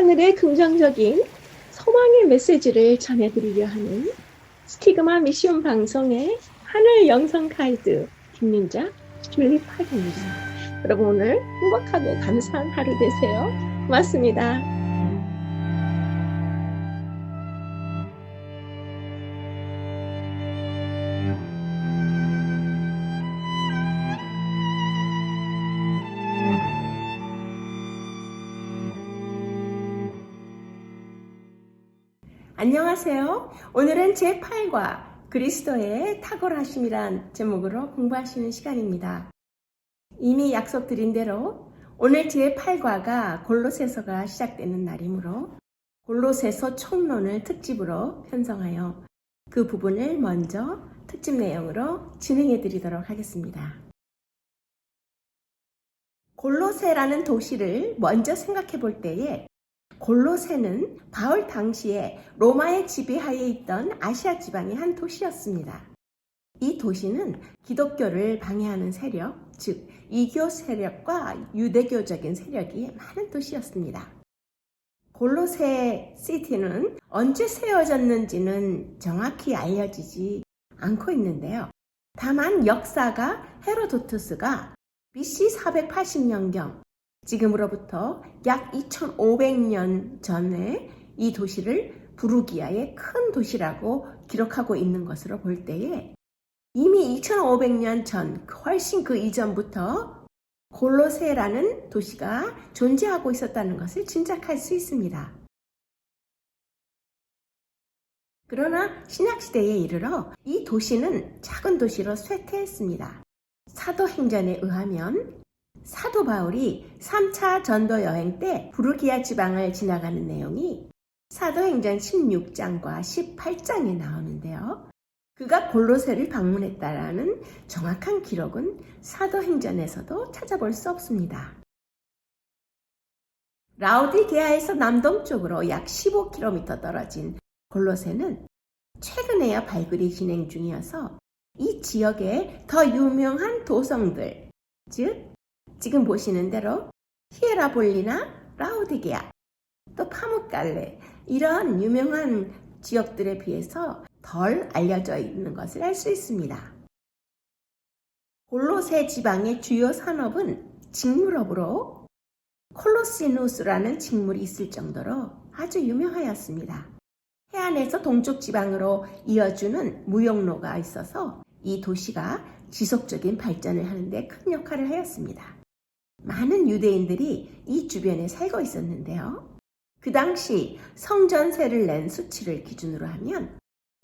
하늘의 긍정적인 소망의 메시지를 전해드리려 하는 스티그마 미션 방송의 하늘 영성 가이드 김민자 줄리파입니다. 여러분 오늘 행복하고 감사한 하루 되세요. 고맙습니다. 안녕하세요. 오늘은 제8과 그리스도의 탁월하심이란 제목으로 공부하시는 시간입니다. 이미 약속드린 대로 오늘 제8과가 골로새서가 시작되는 날이므로 골로새서 총론을 특집으로 편성하여 그 부분을 먼저 특집 내용으로 진행해 드리도록 하겠습니다. 골로새라는 도시를 먼저 생각해 볼 때에 골로새는 바울 당시에 로마의 지배하에 있던 아시아 지방의 한 도시였습니다. 이 도시는 기독교를 방해하는 세력, 즉 이교 세력과 유대교적인 세력이 많은 도시였습니다. 골로새 시티는 언제 세워졌는지는 정확히 알려지지 않고 있는데요. 다만 역사가 헤로도투스가 BC 480년경 지금으로부터 약 2500년 전에 이 도시를 부르기아의 큰 도시라고 기록하고 있는 것으로 볼 때에 이미 2500년 전, 훨씬 그 이전부터 골로새라는 도시가 존재하고 있었다는 것을 짐작할 수 있습니다. 그러나 신약시대에 이르러 이 도시는 작은 도시로 쇠퇴했습니다. 사도행전에 의하면 사도 바울이 3차 전도 여행 때 부르기아 지방을 지나가는 내용이 사도행전 16장과 18장에 나오는데요. 그가 골로새를 방문했다라는 정확한 기록은 사도행전에서도 찾아볼 수 없습니다. 라우디게아에서 남동쪽으로 약 15km 떨어진 골로새는 최근에야 발굴이 진행 중이어서 이 지역의 더 유명한 도성들, 즉 지금 보시는 대로 히에라볼리나 라우디게아, 또 파묵갈레 이런 유명한 지역들에 비해서 덜 알려져 있는 것을 알 수 있습니다. 골로새 지방의 주요 산업은 직물업으로 콜로시누스라는 직물이 있을 정도로 아주 유명하였습니다. 해안에서 동쪽 지방으로 이어주는 무역로가 있어서 이 도시가 지속적인 발전을 하는데 큰 역할을 하였습니다. 많은 유대인들이 이 주변에 살고 있었는데요. 그 당시 성전세를 낸 수치를 기준으로 하면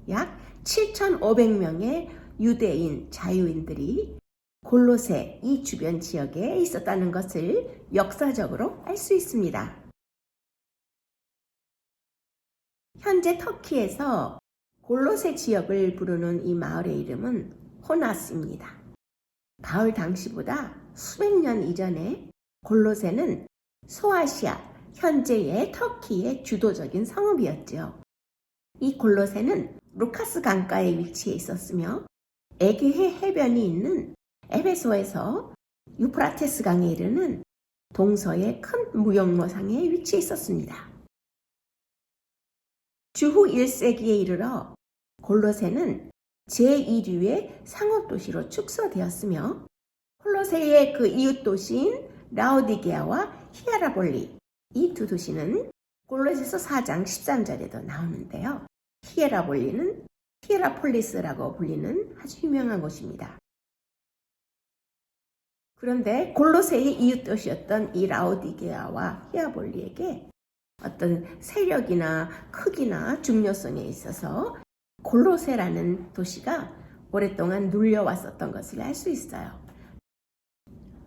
약 7,500명의 유대인 자유인들이 골로새 이 주변 지역에 있었다는 것을 역사적으로 알 수 있습니다. 현재 터키에서 골로새 지역을 부르는 이 마을의 이름은 호나스입니다. 바울 당시보다 수백 년 이전에 골로새는 소아시아, 현재의 터키의 주도적인 성읍이었죠. 이 골로새는 루카스 강가에 위치해 있었으며 에게해 해변이 있는 에베소에서 유프라테스 강에 이르는 동서의 큰 무역로상에 위치해 있었습니다. 주후 1세기에 이르러 골로새는 제2류의 상업도시로 축소되었으며 콜로새의 그 이웃 도시인 라우디게아와 히에라볼리 이 두 도시는 골로새서 4장 13절에도 나오는데요. 히에라볼리는 히에라폴리스라고 불리는 아주 유명한 곳입니다. 그런데 골로새의 이웃 도시였던 이 라우디게아와 히에라볼리에게 어떤 세력이나 크기나 중요성에 있어서 골로새라는 도시가 오랫동안 눌려왔었던 것을 알 수 있어요.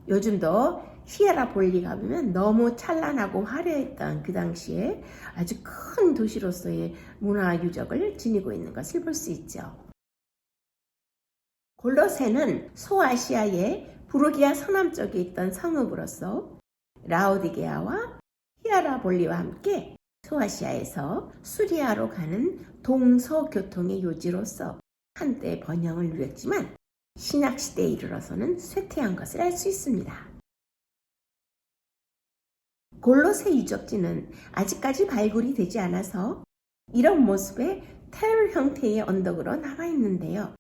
요즘도 히에라볼리 가보면 너무 찬란하고 화려했던 그 당시에 아주 큰 도시로서의 문화 유적을 지니고 있는 것을 볼 수 있죠. 골로새는 소아시아의 부르기아 서남쪽에 있던 성읍으로서 라우디게아와 히에라볼리와 함께 소아시아에서 수리아로 가는 동서교통의 요지로서 한때 번영을 누렸지만 신약시대에 이르러서는 쇠퇴한 것을 알 수 있습니다. 골로새 유적지는 아직까지 발굴이 되지 않아서 이런 모습의 테러 형태의 언덕으로 남아 있는데요.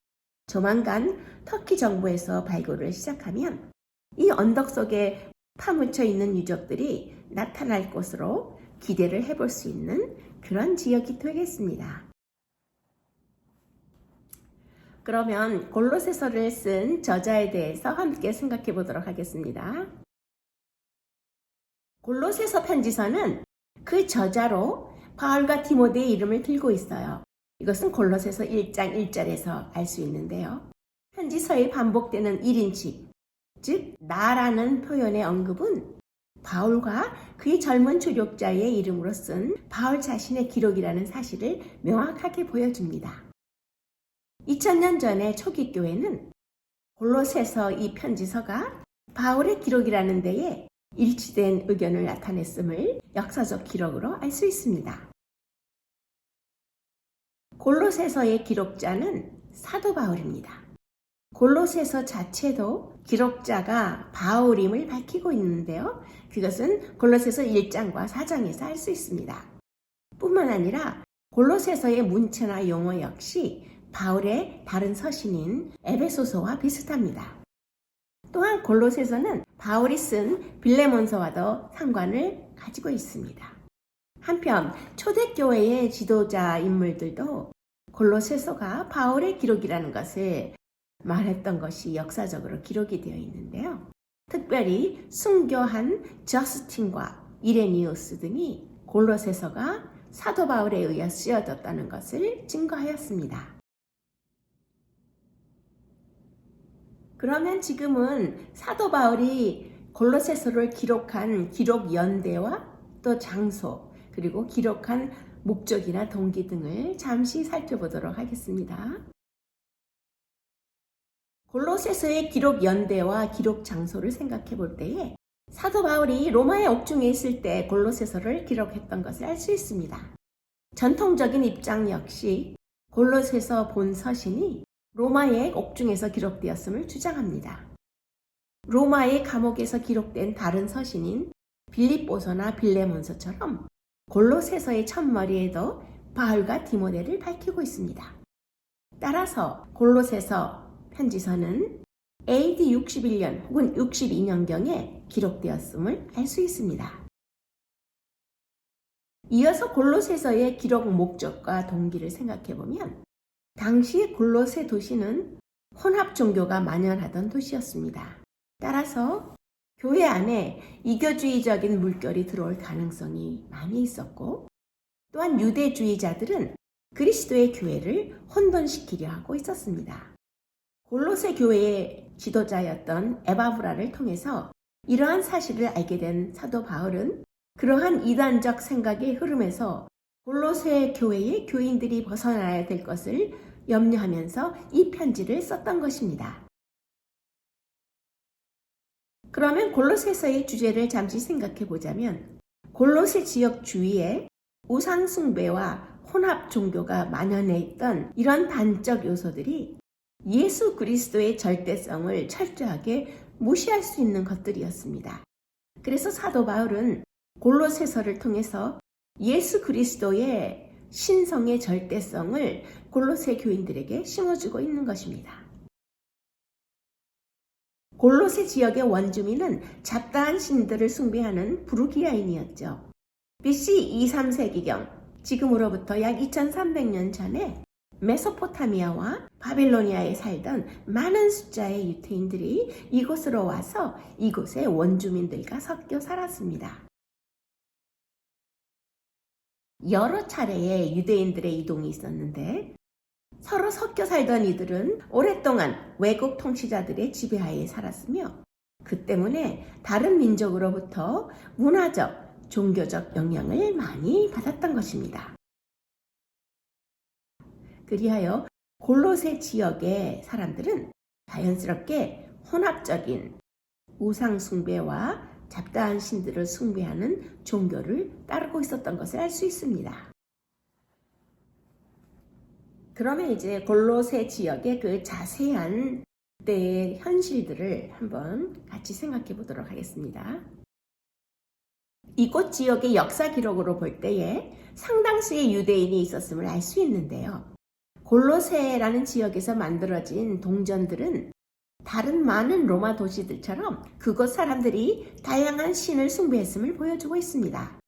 조만간 터키 정부에서 발굴을 시작하면 이 언덕 속에 파묻혀 있는 유적들이 나타날 것으로 기대를 해볼 수 있는 그런 지역이 되겠습니다. 그러면 골로새서를 쓴 저자에 대해서 함께 생각해 보도록 하겠습니다. 골로새서 편지서는 그 저자로 바울과 디모데의 이름을 들고 있어요. 이것은 골로새서 1장 1절에서 알 수 있는데요. 편지서에 반복되는 1인칭, 즉 나라는 표현의 언급은 바울과 그의 젊은 조력자의 이름으로 쓴 바울 자신의 기록이라는 사실을 명확하게 보여줍니다. 2000년 전의 초기 교회는 골로새서 이 편지서가 바울의 기록이라는 데에 일치된 의견을 나타냈음을 역사적 기록으로 알 수 있습니다. 골로새서의 기록자는 사도 바울입니다. 골로새서 자체도 기록자가 바울임을 밝히고 있는데요. 그것은 골로새서 1장과 4장에서 알 수 있습니다. 뿐만 아니라 골로새서의 문체나 용어 역시 바울의 다른 서신인 에베소서와 비슷합니다. 또한 골로새서는 바울이 쓴 빌레몬서와도 상관을 가지고 있습니다. 한편 초대교회의 지도자 인물들도 골로새서가 바울의 기록이라는 것을 말했던 것이 역사적으로 기록이 되어 있는데요. 특별히 순교한 저스틴과 이레니우스 등이 골로새서가 사도 바울에 의해 쓰여졌다는 것을 증거하였습니다. 그러면 지금은 사도 바울이 골로새서를 기록한 기록 연대와 또 장소, 그리고 기록한 목적이나 동기 등을 잠시 살펴보도록 하겠습니다. 골로새서의 기록 연대와 기록 장소를 생각해 볼 때에 사도 바울이 로마의 옥중에 있을 때 골로새서를 기록했던 것을 알 수 있습니다. 전통적인 입장 역시 골로새서 본 서신이 로마의 옥중에서 기록되었음을 주장합니다. 로마의 감옥에서 기록된 다른 서신인 빌립보서나 빌레몬서처럼 골로새서의 첫머리에도 바울과 디모데를 밝히고 있습니다. 따라서 골로새서 편지서는 AD 61년 혹은 62년경에 기록되었음을 알 수 있습니다. 이어서 골로새서의 기록 목적과 동기를 생각해 보면 당시 골로새 도시는 혼합 종교가 만연하던 도시였습니다. 따라서 교회 안에 이교주의적인 물결이 들어올 가능성이 많이 있었고, 또한 유대주의자들은 그리스도의 교회를 혼돈시키려 하고 있었습니다. 골로새 교회의 지도자였던 에바브라를 통해서 이러한 사실을 알게 된 사도 바울은 그러한 이단적 생각의 흐름에서 골로새 교회의 교인들이 벗어나야 될 것을 염려하면서 이 편지를 썼던 것입니다. 그러면 골로새서의 주제를 잠시 생각해 보자면 골로새 지역 주위에 우상 숭배와 혼합 종교가 만연해 있던 이런 단적 요소들이 예수 그리스도의 절대성을 철저하게 무시할 수 있는 것들이었습니다. 그래서 사도 바울은 골로새서를 통해서 예수 그리스도의 신성의 절대성을 골로새 교인들에게 심어주고 있는 것입니다. 골로새 지역의 원주민은 잡다한 신들을 숭배하는 부르기아인이었죠. BC 2, 3세기경, 지금으로부터 약 2300년 전에 메소포타미아와 바빌로니아에 살던 많은 숫자의 유대인들이 이곳으로 와서 이곳의 원주민들과 섞여 살았습니다. 여러 차례의 유대인들의 이동이 있었는데 서로 섞여 살던 이들은 오랫동안 외국 통치자들의 지배하에 살았으며 그 때문에 다른 민족으로부터 문화적, 종교적 영향을 많이 받았던 것입니다. 그리하여 골로새 지역의 사람들은 자연스럽게 혼합적인 우상 숭배와 잡다한 신들을 숭배하는 종교를 따르고 있었던 것을 알 수 있습니다. 그러면 이제 골로새 지역의 그 자세한 때의 현실들을 한번 같이 생각해 보도록 하겠습니다. 이곳 지역의 역사 기록으로 볼 때에 상당수의 유대인이 있었음을 알 수 있는데요. 골로새라는 지역에서 만들어진 동전들은 다른 많은 로마 도시들처럼 그곳 사람들이 다양한 신을 숭배했음을 보여주고 있습니다.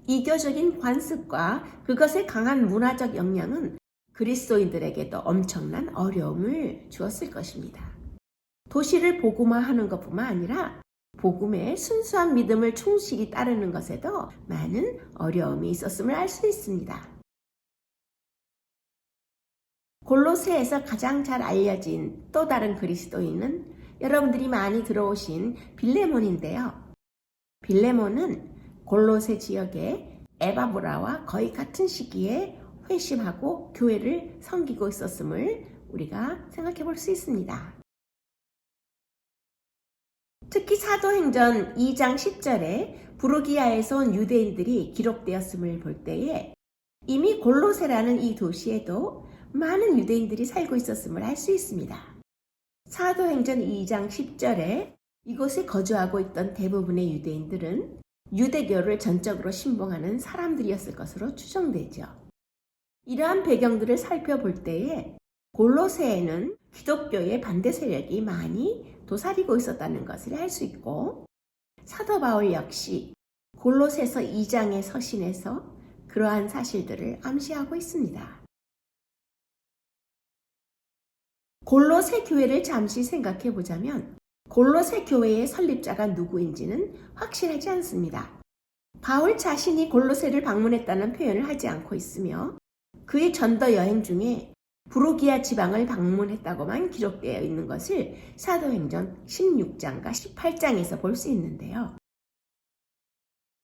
이교적인 관습과 그것의 강한 문화적 영향은 그리스도인들에게도 엄청난 어려움을 주었을 것입니다. 도시를 복음화하는 것뿐만 아니라 복음의 순수한 믿음을 충실히 따르는 것에도 많은 어려움이 있었음을 알 수 있습니다. 골로새에서 가장 잘 알려진 또 다른 그리스도인은 여러분들이 많이 들어오신 빌레몬인데요. 빌레몬은 골로새 지역의 에바브라와 거의 같은 시기에 회심하고 교회를 섬기고 있었음을 우리가 생각해 볼 수 있습니다. 특히 사도행전 2장 10절에 부르기아에서 온 유대인들이 기록되었음을 볼 때에 이미 골로새라는 이 도시에도 많은 유대인들이 살고 있었음을 알 수 있습니다. 사도행전 2장 10절에 이곳에 거주하고 있던 대부분의 유대인들은 유대교를 전적으로 신봉하는 사람들이었을 것으로 추정되죠. 이러한 배경들을 살펴볼 때에 골로새에는 기독교의 반대 세력이 많이 도사리고 있었다는 것을 알 수 있고, 사도 바울 역시 골로새서 2장의 서신에서 그러한 사실들을 암시하고 있습니다. 골로새 교회를 잠시 생각해 보자면 골로새 교회의 설립자가 누구인지는 확실하지 않습니다. 바울 자신이 골로새를 방문했다는 표현을 하지 않고 있으며 그의 전도 여행 중에 부르기아 지방을 방문했다고만 기록되어 있는 것을 사도행전 16장과 18장에서 볼 수 있는데요.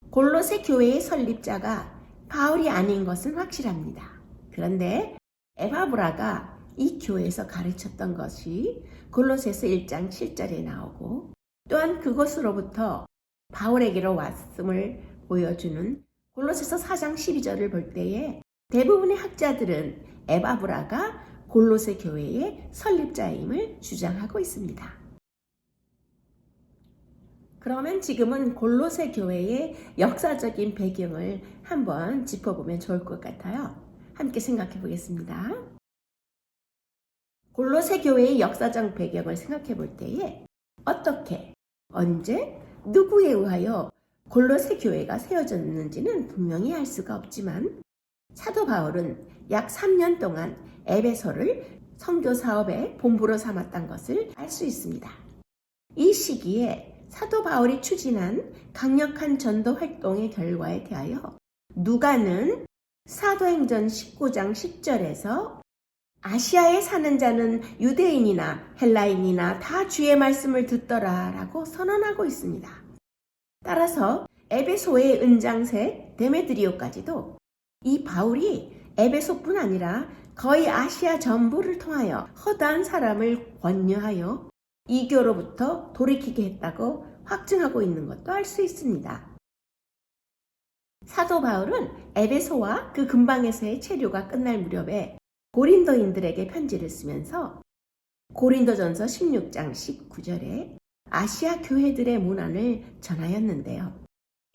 골로새 교회의 설립자가 바울이 아닌 것은 확실합니다. 그런데 에바브라가 이 교회에서 가르쳤던 것이 골로새서 1장 7절에 나오고, 또한 그것으로부터 바울에게로 왔음을 보여주는 골로새서 4장 12절을 볼 때에 대부분의 학자들은 에바브라가 골로새 교회의 설립자임을 주장하고 있습니다. 그러면 지금은 골로새 교회의 역사적인 배경을 한번 짚어보면 좋을 것 같아요. 함께 생각해 보겠습니다. 골로새 교회의 역사적 배경을 생각해 볼 때에 어떻게, 언제, 누구에 의하여 골로새 교회가 세워졌는지는 분명히 알 수가 없지만 사도 바울은 약 3년 동안 에베소를 선교 사업의 본부로 삼았던 것을 알 수 있습니다. 이 시기에 사도 바울이 추진한 강력한 전도 활동의 결과에 대하여 누가는 사도행전 19장 10절에서 아시아에 사는 자는 유대인이나 헬라인이나 다 주의 말씀을 듣더라 라고 선언하고 있습니다. 따라서 에베소의 은장색 데메드리오까지도 이 바울이 에베소뿐 아니라 거의 아시아 전부를 통하여 허다한 사람을 권유하여 이교로부터 돌이키게 했다고 확증하고 있는 것도 알 수 있습니다. 사도 바울은 에베소와 그 근방에서의 체류가 끝날 무렵에 고린도인들에게 편지를 쓰면서 고린도전서 16장 19절에 아시아 교회들의 문안을 전하였는데요.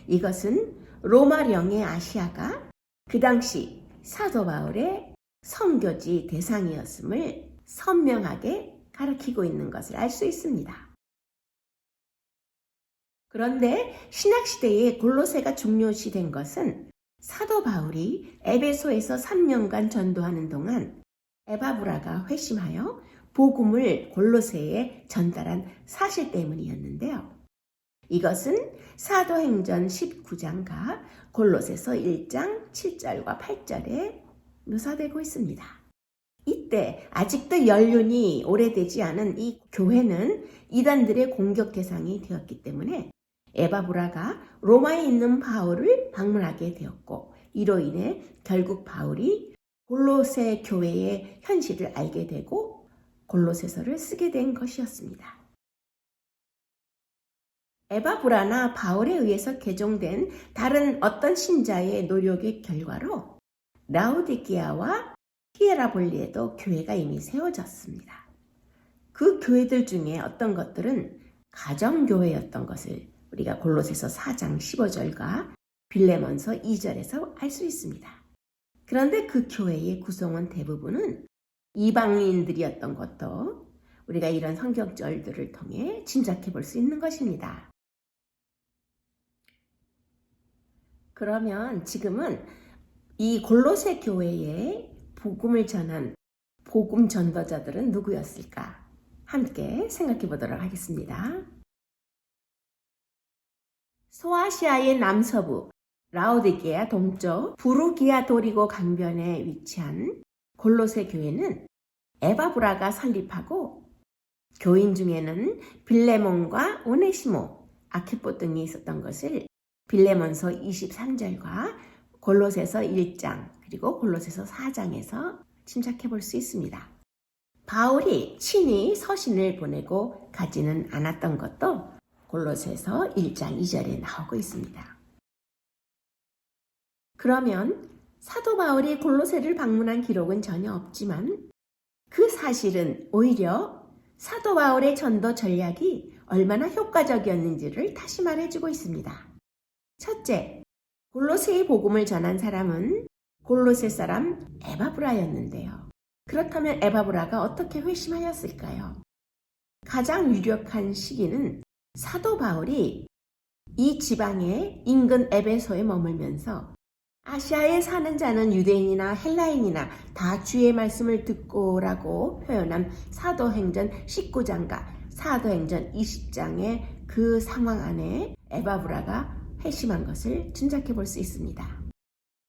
이것은 로마령의 아시아가 그 당시 사도 바울의 선교지 대상이었음을 선명하게 가리키고 있는 것을 알 수 있습니다. 그런데 신학시대에 골로새가 중요시된 것은 사도 바울이 에베소에서 3년간 전도하는 동안 에바브라가 회심하여 복음을 골로새에 전달한 사실 때문이었는데요. 이것은 사도행전 19장과 골로새서 1장 7절과 8절에 묘사되고 있습니다. 이때 아직도 연륜이 오래되지 않은 이 교회는 이단들의 공격 대상이 되었기 때문에 에바브라가 로마에 있는 바울을 방문하게 되었고, 이로 인해 결국 바울이 골로새 교회의 현실을 알게 되고 골로새서를 쓰게 된 것이었습니다. 에바브라나 바울에 의해서 개종된 다른 어떤 신자의 노력의 결과로 라우디게아와 히에라볼리에도 교회가 이미 세워졌습니다. 그 교회들 중에 어떤 것들은 가정교회였던 것을 우리가 골로새서 4장 15절과 빌레몬서 2절에서 알 수 있습니다. 그런데 그 교회의 구성원 대부분은 이방인들이었던 것도 우리가 이런 성경절들을 통해 짐작해 볼 수 있는 것입니다. 그러면 지금은 이 골로새 교회에 복음을 전한 복음 전도자들은 누구였을까? 함께 생각해 보도록 하겠습니다. 소아시아의 남서부 라오디게아 동쪽 부르기아 도리고 강변에 위치한 골로새 교회는 에바브라가 설립하고 교인 중에는 빌레몬과 오네시모, 아키포 등이 있었던 것을 빌레몬서 23절과 골로새서 1장 그리고 골로새서 4장에서 짐작해 볼 수 있습니다. 바울이 친히 서신을 보내고 가지는 않았던 것도 골로새서 1장 2절에 나오고 있습니다. 그러면 사도 바울이 골로새를 방문한 기록은 전혀 없지만 그 사실은 오히려 사도 바울의 전도 전략이 얼마나 효과적이었는지를 다시 말해주고 있습니다. 첫째, 골로새의 복음을 전한 사람은 골로새 사람 에바브라였는데요. 그렇다면 에바브라가 어떻게 회심하였을까요? 가장 유력한 시기는 사도 바울이 이 지방의 인근 에베소에 머물면서 아시아에 사는 자는 유대인이나 헬라인이나 다 주의 말씀을 듣고라고 표현한 사도행전 19장과 사도행전 20장의 그 상황 안에 에바브라가 회심한 것을 짐작해 볼 수 있습니다.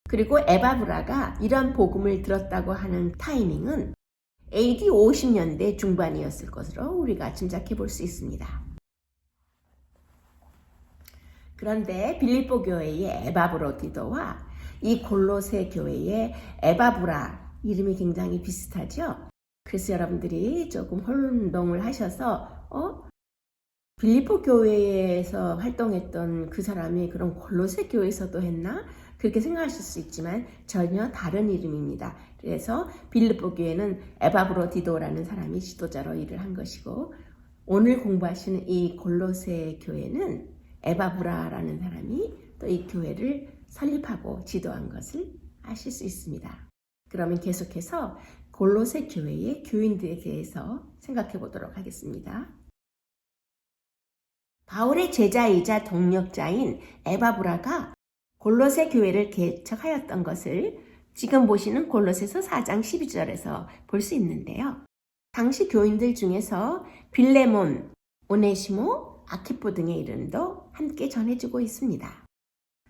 그리고 에바브라가 이런 복음을 들었다고 하는 타이밍은 AD 50년대 중반이었을 것으로 우리가 짐작해 볼 수 있습니다. 그런데 빌립보 교회의 에바브로디도와 이 골로새 교회의 에바브라 이름이 굉장히 비슷하죠? 그래서 여러분들이 조금 혼동을 하셔서 빌립보 교회에서 활동했던 그 사람이 그럼 골로새 교회에서도 했나? 그렇게 생각하실 수 있지만 전혀 다른 이름입니다. 그래서 빌립보 교회는 에바브로디도라는 사람이 지도자로 일을 한 것이고 오늘 공부하시는 이 골로새 교회는 에바브라라는 사람이 또 이 교회를 설립하고 지도한 것을 아실 수 있습니다. 그러면 계속해서 골로새 교회의 교인들에 대해서 생각해 보도록 하겠습니다. 바울의 제자이자 동력자인 에바브라가 골로새 교회를 개척하였던 것을 지금 보시는 골로새서 4장 12절에서 볼 수 있는데요. 당시 교인들 중에서 빌레몬, 오네시모, 아키포 등의 이름도 함께 전해주고 있습니다.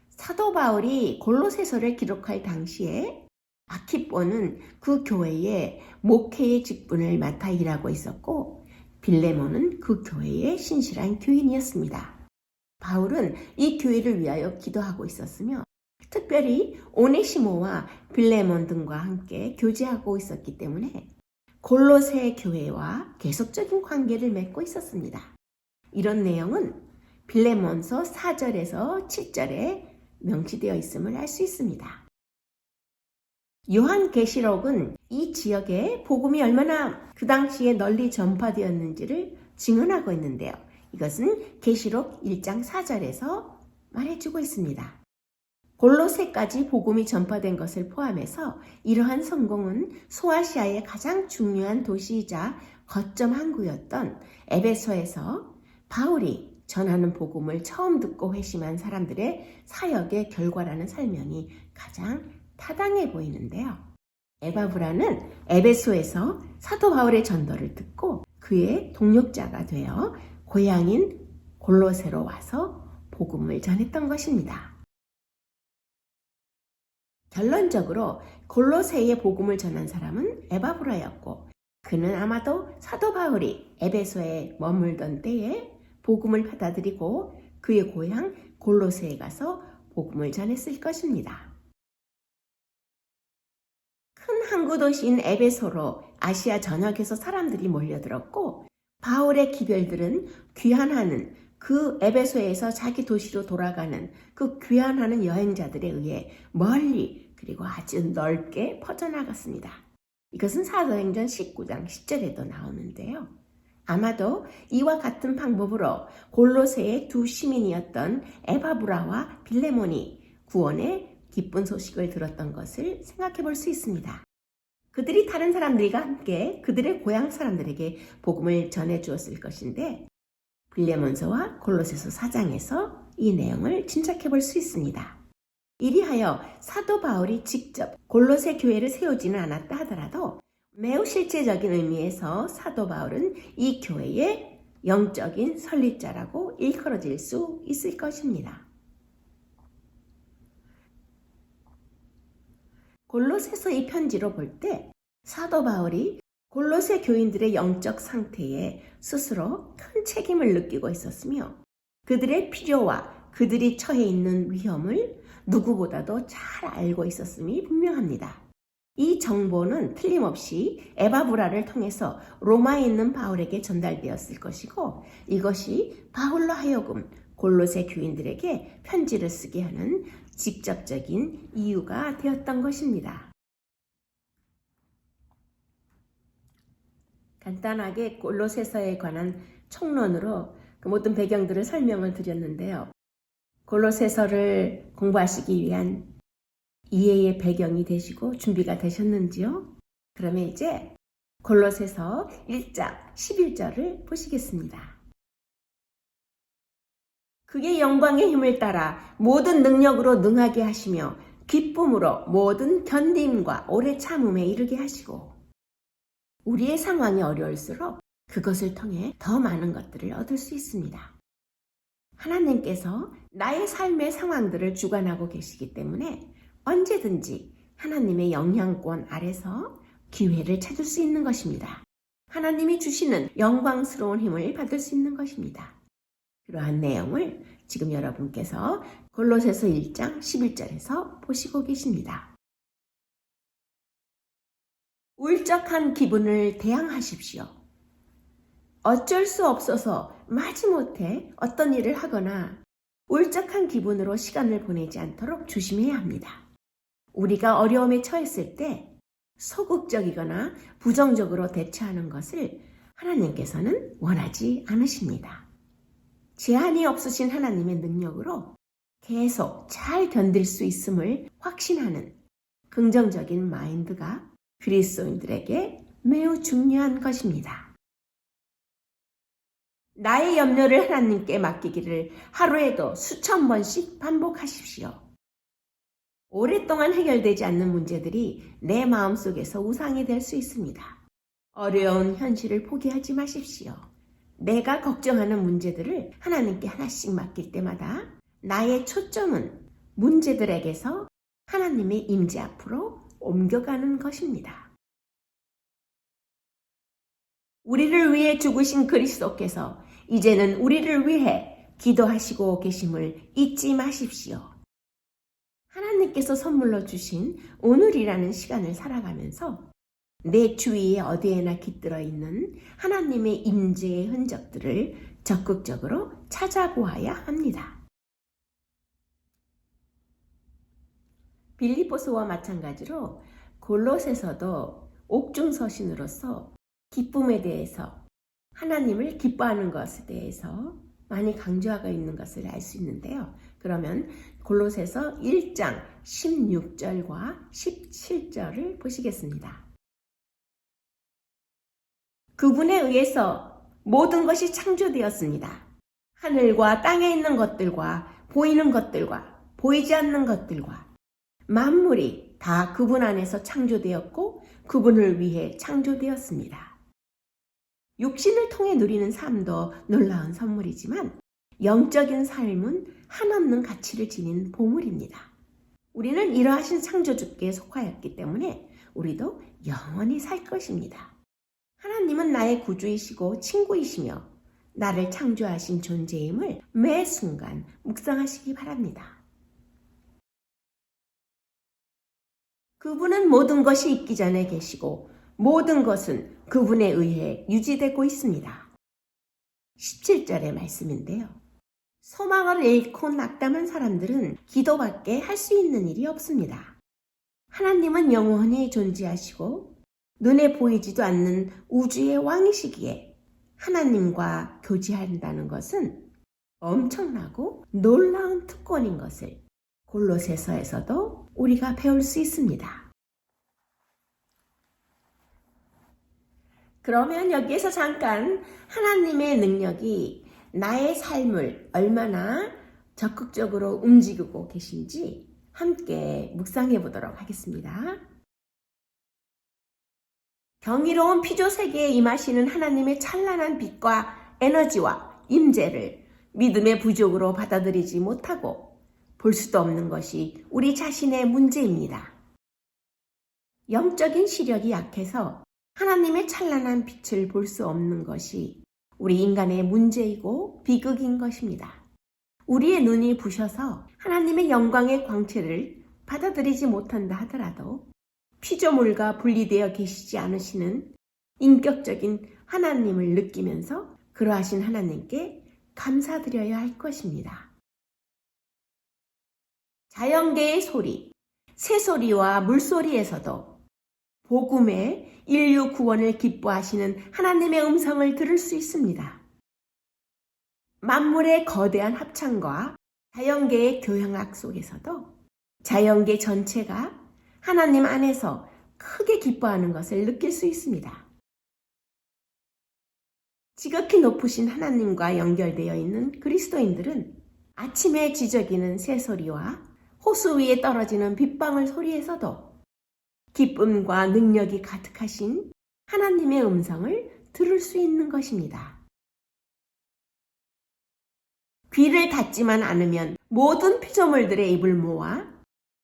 사도 바울이 골로새서를 기록할 당시에 아키포는 그 교회의 목회의 직분을 맡아 일하고 있었고 빌레몬은 그 교회의 신실한 교인이었습니다. 바울은 이 교회를 위하여 기도하고 있었으며 특별히 오네시모와 빌레몬 등과 함께 교제하고 있었기 때문에 골로새 교회와 계속적인 관계를 맺고 있었습니다. 이런 내용은 빌레몬서 4절에서 7절에 명시되어 있음을 알 수 있습니다. 요한계시록은 이 지역에 복음이 얼마나 그 당시에 널리 전파되었는지를 증언하고 있는데요. 이것은 계시록 1장 4절에서 말해주고 있습니다. 골로새까지 복음이 전파된 것을 포함해서 이러한 성공은 소아시아의 가장 중요한 도시이자 거점 항구였던 에베소에서 바울이 전하는 복음을 처음 듣고 회심한 사람들의 사역의 결과라는 설명이 가장 타당해 보이는데요. 에바브라는 에베소에서 사도 바울의 전도를 듣고 그의 동력자가 되어 고향인 골로새로 와서 복음을 전했던 것입니다. 결론적으로 골로새에 복음을 전한 사람은 에바브라였고 그는 아마도 사도 바울이 에베소에 머물던 때에 복음을 받아들이고 그의 고향 골로새에 가서 복음을 전했을 것입니다. 큰 항구 도시인 에베소로 아시아 전역에서 사람들이 몰려들었고 바울의 기별들은 귀환하는 그 에베소에서 자기 도시로 돌아가는 그 귀환하는 여행자들에 의해 멀리 그리고 아주 넓게 퍼져나갔습니다. 이것은 사도행전 19장 10절에도 나오는데요. 아마도 이와 같은 방법으로 골로새의 두 시민이었던 에바브라와 빌레몬이 구원의 기쁜 소식을 들었던 것을 생각해 볼 수 있습니다. 그들이 다른 사람들과 함께 그들의 고향 사람들에게 복음을 전해 주었을 것인데 빌레몬서와 골로새서 4장에서 이 내용을 짐작해 볼 수 있습니다. 이리하여 사도 바울이 직접 골로새 교회를 세우지는 않았다 하더라도 매우 실제적인 의미에서 사도 바울은 이 교회의 영적인 설립자라고 일컬어질 수 있을 것입니다. 골로새서 이 편지로 볼 때 사도 바울이 골로새 교인들의 영적 상태에 스스로 큰 책임을 느끼고 있었으며 그들의 필요와 그들이 처해 있는 위험을 누구보다도 잘 알고 있었음이 분명합니다. 이 정보는 틀림없이 에바브라를 통해서 로마에 있는 바울에게 전달되었을 것이고 이것이 바울로 하여금 골로새 교인들에게 편지를 쓰게 하는 직접적인 이유가 되었던 것입니다. 간단하게 골로새서에 관한 총론으로 그 모든 배경들을 설명을 드렸는데요. 골로새서를 공부하시기 위한 이해의 배경이 되시고 준비가 되셨는지요? 그러면 이제 골로새서 1장 11절을 보시겠습니다. 그의 영광의 힘을 따라 모든 능력으로 능하게 하시며 기쁨으로 모든 견딤과 오래 참음에 이르게 하시고 우리의 상황이 어려울수록 그것을 통해 더 많은 것들을 얻을 수 있습니다. 하나님께서 나의 삶의 상황들을 주관하고 계시기 때문에 언제든지 하나님의 영향권 아래서 기회를 찾을 수 있는 것입니다. 하나님이 주시는 영광스러운 힘을 받을 수 있는 것입니다. 그러한 내용을 지금 여러분께서 골로새서 1장 11절에서 보시고 계십니다. 울적한 기분을 대항하십시오. 어쩔 수 없어서 마지못해 어떤 일을 하거나 울적한 기분으로 시간을 보내지 않도록 조심해야 합니다. 우리가 어려움에 처했을 때 소극적이거나 부정적으로 대처하는 것을 하나님께서는 원하지 않으십니다. 제한이 없으신 하나님의 능력으로 계속 잘 견딜 수 있음을 확신하는 긍정적인 마인드가 그리스도인들에게 매우 중요한 것입니다. 나의 염려를 하나님께 맡기기를 하루에도 수천 번씩 반복하십시오. 오랫동안 해결되지 않는 문제들이 내 마음속에서 우상이 될 수 있습니다. 어려운 현실을 포기하지 마십시오. 내가 걱정하는 문제들을 하나님께 하나씩 맡길 때마다 나의 초점은 문제들에게서 하나님의 임재 앞으로 옮겨가는 것입니다. 우리를 위해 죽으신 그리스도께서 이제는 우리를 위해 기도하시고 계심을 잊지 마십시오. 하나님께서 선물로 주신 오늘이라는 시간을 살아가면서 내 주위에 어디에나 깃들어 있는 하나님의 임재의 흔적들을 적극적으로 찾아보아야 합니다. 빌립보서와 마찬가지로 골로새서도 옥중서신으로서 기쁨에 대해서 하나님을 기뻐하는 것에 대해서 많이 강조하고 있는 것을 알 수 있는데요. 그러면 골로새서 1장 16절과 17절을 보시겠습니다. 그분에 의해서 모든 것이 창조되었습니다. 하늘과 땅에 있는 것들과 보이는 것들과 보이지 않는 것들과 만물이 다 그분 안에서 창조되었고 그분을 위해 창조되었습니다. 육신을 통해 누리는 삶도 놀라운 선물이지만 영적인 삶은 한없는 가치를 지닌 보물입니다. 우리는 이러하신 창조주께 속하였기 때문에 우리도 영원히 살 것입니다. 하나님은 나의 구주이시고 친구이시며 나를 창조하신 존재임을 매 순간 묵상하시기 바랍니다. 그분은 모든 것이 있기 전에 계시고 모든 것은 그분에 의해 유지되고 있습니다. 17절의 말씀인데요. 소망을 잃고 낙담한 사람들은 기도밖에 할 수 있는 일이 없습니다. 하나님은 영원히 존재하시고 눈에 보이지도 않는 우주의 왕이시기에 하나님과 교제한다는 것은 엄청나고 놀라운 특권인 것을 골로새서에서도 우리가 배울 수 있습니다. 그러면 여기에서 잠깐 하나님의 능력이 나의 삶을 얼마나 적극적으로 움직이고 계신지 함께 묵상해 보도록 하겠습니다. 경이로운 피조 세계에 임하시는 하나님의 찬란한 빛과 에너지와 임재를 믿음의 부족으로 받아들이지 못하고 볼 수도 없는 것이 우리 자신의 문제입니다. 영적인 시력이 약해서 하나님의 찬란한 빛을 볼 수 없는 것이 우리 인간의 문제이고 비극인 것입니다. 우리의 눈이 부셔서 하나님의 영광의 광채를 받아들이지 못한다 하더라도 피조물과 분리되어 계시지 않으시는 인격적인 하나님을 느끼면서 그러하신 하나님께 감사드려야 할 것입니다. 자연계의 소리, 새소리와 물소리에서도 복음의 인류 구원을 기뻐하시는 하나님의 음성을 들을 수 있습니다. 만물의 거대한 합창과 자연계의 교향악 속에서도 자연계 전체가 하나님 안에서 크게 기뻐하는 것을 느낄 수 있습니다. 지극히 높으신 하나님과 연결되어 있는 그리스도인들은 아침에 지저귀는 새소리와 호수 위에 떨어지는 빗방울 소리에서도 기쁨과 능력이 가득하신 하나님의 음성을 들을 수 있는 것입니다. 귀를 닫지만 않으면 모든 피조물들의 입을 모아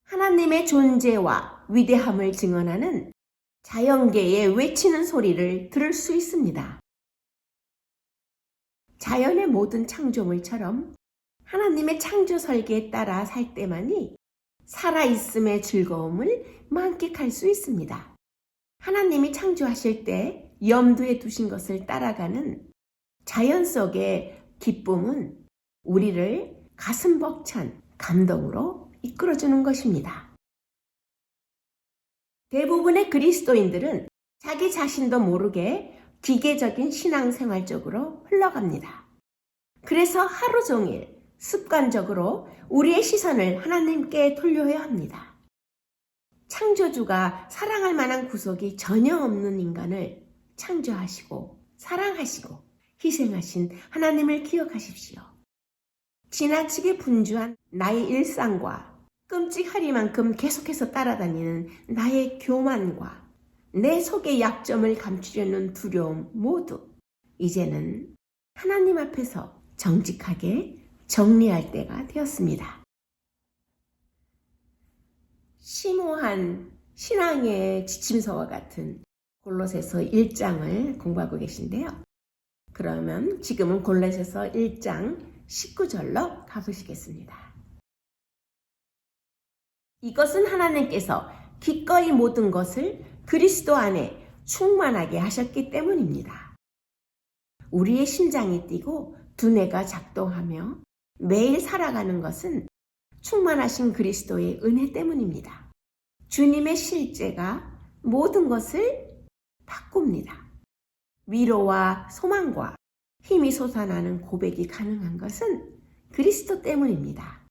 하나님의 존재와 위대함을 증언하는 자연계의 외치는 소리를 들을 수 있습니다. 자연의 모든 창조물처럼 하나님의 창조 설계에 따라 살 때만이 살아있음의 즐거움을 만끽할 수 있습니다. 하나님이 창조하실 때 염두에 두신 것을 따라가는 자연 속의 기쁨은 우리를 가슴 벅찬 감동으로 이끌어주는 것입니다. 대부분의 그리스도인들은 자기 자신도 모르게 기계적인 신앙생활 쪽으로 흘러갑니다. 그래서 하루 종일 습관적으로 우리의 시선을 하나님께 돌려야 합니다. 창조주가 사랑할 만한 구속이 전혀 없는 인간을 창조하시고 사랑하시고 희생하신 하나님을 기억하십시오. 지나치게 분주한 나의 일상과 끔찍하리만큼 계속해서 따라다니는 나의 교만과 내 속의 약점을 감추려는 두려움 모두 이제는 하나님 앞에서 정직하게 정리할 때가 되었습니다. 심오한 신앙의 지침서와 같은 골로새서 1장을 공부하고 계신데요. 그러면 지금은 골로새서 1장 19절로 가보시겠습니다. 이것은 하나님께서 기꺼이 모든 것을 그리스도 안에 충만하게 하셨기 때문입니다. 우리의 심장이 뛰고 두뇌가 작동하며 매일 살아가는 것은 충만하신 그리스도의 은혜 때문입니다. 주님의 실제가 모든 것을 바꿉니다. 위로와 소망과 힘이 솟아나는 고백이 가능한 것은 그리스도 때문입니다.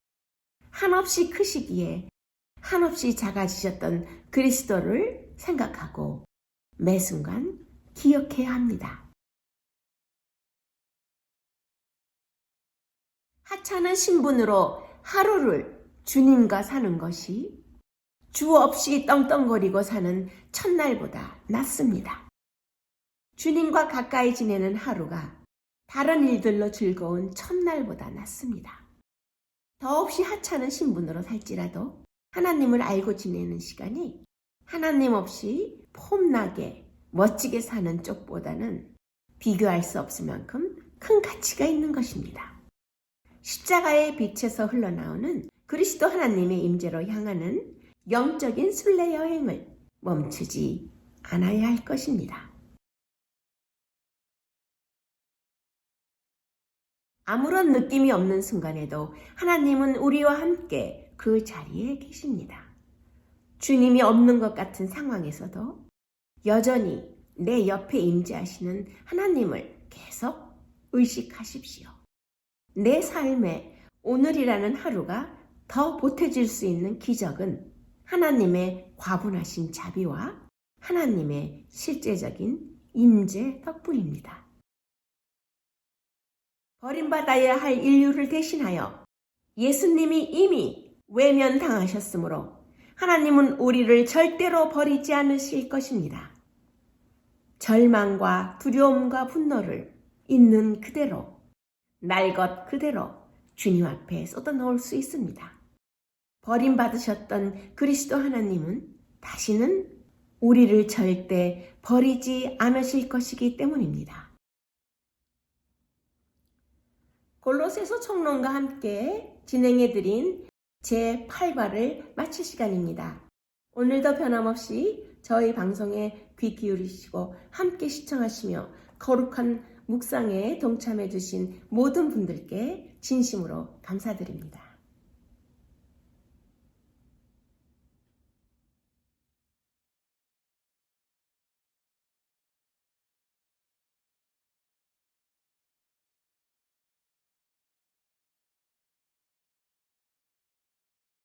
한없이 크시기에 한없이 작아지셨던 그리스도를 생각하고 매 순간 기억해야 합니다. 하찮은 신분으로 하루를 주님과 사는 것이 주 없이 떵떵거리고 사는 첫날보다 낫습니다. 주님과 가까이 지내는 하루가 다른 일들로 즐거운 첫날보다 낫습니다. 더없이 하찮은 신분으로 살지라도 하나님을 알고 지내는 시간이 하나님 없이 폼나게 멋지게 사는 쪽보다는 비교할 수 없을 만큼 큰 가치가 있는 것입니다. 십자가의 빛에서 흘러나오는 그리스도 하나님의 임재로 향하는 영적인 순례 여행을 멈추지 않아야 할 것입니다. 아무런 느낌이 없는 순간에도 하나님은 우리와 함께 그 자리에 계십니다. 주님이 없는 것 같은 상황에서도 여전히 내 옆에 임재하시는 하나님을 계속 의식하십시오. 내 삶에 오늘이라는 하루가 더 보태질 수 있는 기적은 하나님의 과분하신 자비와 하나님의 실제적인 임재 덕분입니다. 버림받아야 할 인류를 대신하여 예수님이 이미 외면당하셨으므로 하나님은 우리를 절대로 버리지 않으실 것입니다. 절망과 두려움과 분노를 있는 그대로, 날 것 그대로 주님 앞에 쏟아놓을 수 있습니다. 버림받으셨던 그리스도 하나님은 다시는 우리를 절대 버리지 않으실 것이기 때문입니다. 골로새서 총론과 함께 진행해드린 제8과를 마칠 시간입니다. 오늘도 변함없이 저희 방송에 귀 기울이시고 함께 시청하시며 거룩한 묵상에 동참해 주신 모든 분들께 진심으로 감사드립니다.